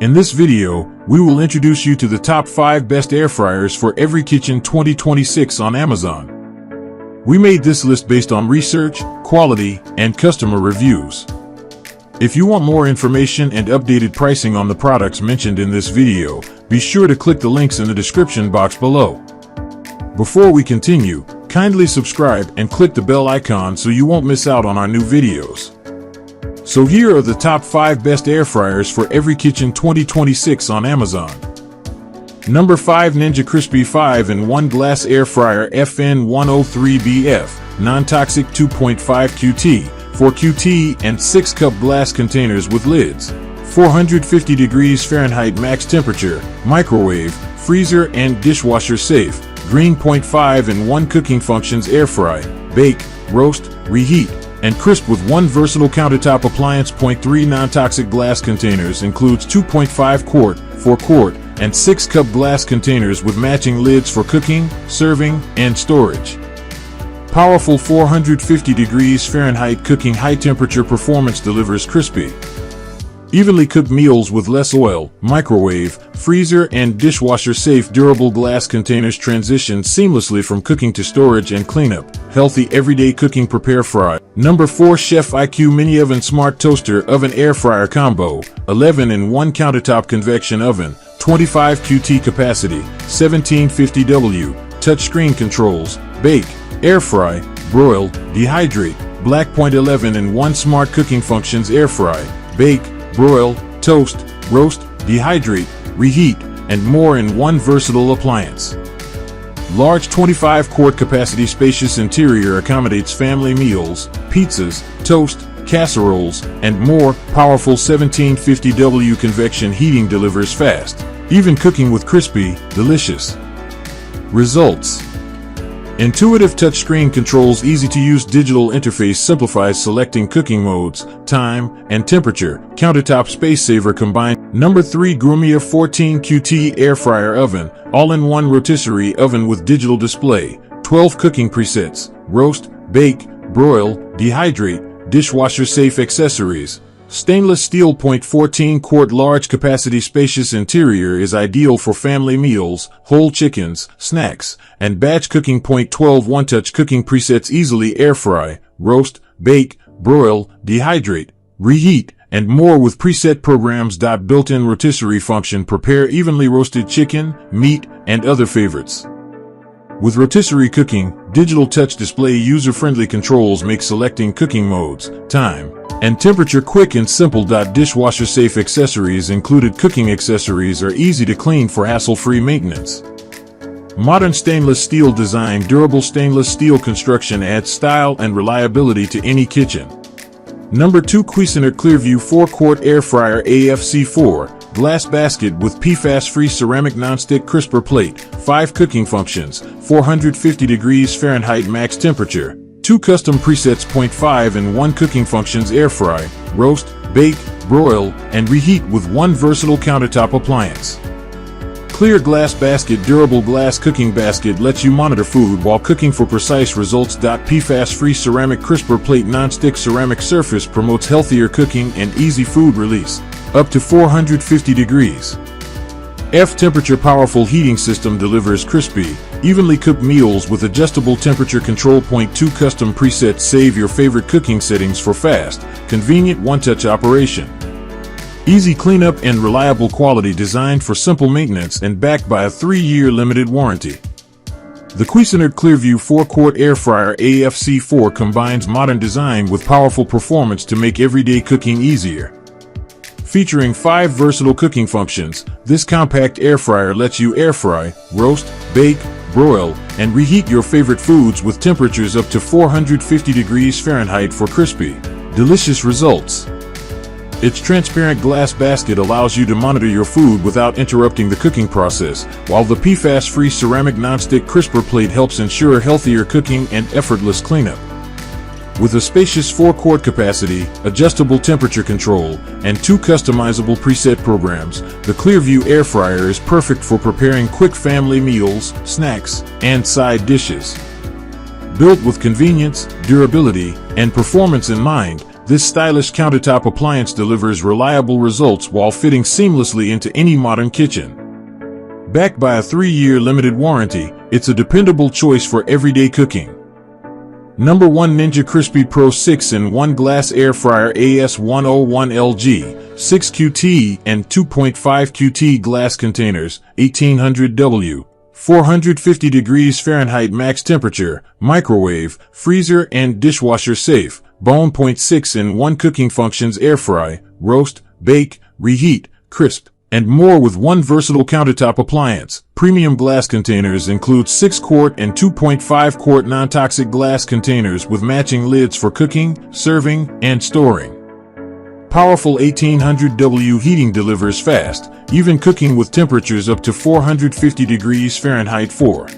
In this video, we will introduce you to the top 5 best air fryers for every kitchen 2026 on Amazon. We made this list based on research, quality, and customer reviews. If you want more information and updated pricing on the products mentioned in this video, be sure to click the links in the description box below. Before we continue, kindly subscribe and click the bell icon so you won't miss out on our new videos. So here are the top 5 best air fryers for every kitchen 2026 on Amazon. Number 5, Ninja Crispi 5-in-1 Glass Air Fryer FN103BF, Non-Toxic 2.5 QT, 4 QT and 6 cup glass containers with lids. 450 degrees Fahrenheit max temperature, microwave, freezer and dishwasher safe. Green 0.5-in-1 cooking functions air fry, bake, roast, reheat, and crisp with 1 versatile countertop appliance. 0.3 non-toxic glass containers includes 2.5 quart, 4 quart, and 6 cup glass containers with matching lids for cooking, serving, and storage. Powerful 450 degrees Fahrenheit cooking high temperature performance delivers crispy, evenly cooked meals with less oil. Microwave, freezer, and dishwasher safe durable glass containers transition seamlessly from cooking to storage and cleanup. Healthy everyday cooking. Prepare fry. Number 4, Chef IQ MiniOven Smart Toaster Oven Air Fryer Combo, 11-in-1 countertop convection oven, 25 QT capacity, 1750W, touchscreen controls, bake, air fry, broil, dehydrate. Black 11-in-1 smart cooking functions air fry, bake, broil, toast, roast, dehydrate, reheat, and more in one versatile appliance. Large 25 quart capacity. Spacious interior accommodates family meals, pizzas, toast, casseroles, and more. Powerful 1750W convection heating delivers fast, even cooking with crispy, delicious results. Intuitive touchscreen controls. Easy-to-use digital interface simplifies selecting cooking modes, time, and temperature. Countertop space saver combined. Number 3, Gourmia 14 QT Air Fryer Oven, all-in-one rotisserie oven with digital display. 12 cooking presets, roast, bake, broil, dehydrate, dishwasher safe accessories. Stainless steel. 14 quart large capacity. Spacious interior is ideal for family meals, whole chickens, snacks, and batch cooking. 12 one-touch cooking presets. Easily air fry, roast, bake, broil, dehydrate, reheat, and more with preset programs. Built-in rotisserie function. Prepare evenly roasted chicken, meat, and other favorites. With rotisserie cooking, digital touch display user-friendly controls make selecting cooking modes, time, and temperature quick and simple. Dishwasher safe accessories included. Cooking accessories are easy to clean for hassle-free maintenance. Modern stainless steel design. Durable stainless steel construction adds style and reliability to any kitchen. Number 2, Cuisinart ClearView 4 quart Air Fryer AFC4, glass basket with PFAS-free ceramic nonstick crisper plate. 5 cooking functions, 450 degrees Fahrenheit max temperature, 2 custom presets. 5-in-1 cooking functions air fry, roast, bake, broil, and reheat with 1 versatile countertop appliance. Clear glass basket. Durable glass cooking basket lets you monitor food while cooking for precise results. PFAS-free ceramic crisper plate. Non-stick ceramic surface promotes healthier cooking and easy food release, up to 450 degrees F temperature. Powerful heating system delivers crispy, evenly cooked meals with adjustable temperature control. 2 custom presets. Save your favorite cooking settings for fast, convenient one-touch operation. Easy cleanup and reliable quality. Designed for simple maintenance and backed by a 3-year limited warranty. The Cuisinart ClearView 4 quart Air Fryer AFC4 combines modern design with powerful performance to make everyday cooking easier. Featuring 5 versatile cooking functions, this compact air fryer lets you air fry, roast, bake, broil, and reheat your favorite foods with temperatures up to 450 degrees Fahrenheit for crispy, delicious results. Its transparent glass basket allows you to monitor your food without interrupting the cooking process, while the PFAS-free ceramic nonstick crisper plate helps ensure healthier cooking and effortless cleanup. With a spacious 4 quart capacity, adjustable temperature control, and 2 customizable preset programs, the ClearView air fryer is perfect for preparing quick family meals, snacks, and side dishes. Built with convenience, durability, and performance in mind, This stylish countertop appliance delivers reliable results while fitting seamlessly into any modern kitchen. Backed by a 3-year limited warranty, it's a dependable choice for everyday cooking. Number 1 Ninja Crispi Pro 6-in-1 Glass Air Fryer AS101LG, 6QT and 2.5 QT glass containers, 1800W, 450 degrees Fahrenheit max temperature, microwave, freezer and dishwasher safe, bone. 6-in-1 cooking functions: air fry, roast, bake, reheat, crisp, and more with one versatile countertop appliance. Premium glass containers include 6-quart and 2.5-quart non-toxic glass containers with matching lids for cooking, serving, and storing. Powerful 1800W heating delivers fast, even cooking with temperatures up to 450 degrees Fahrenheit. 4.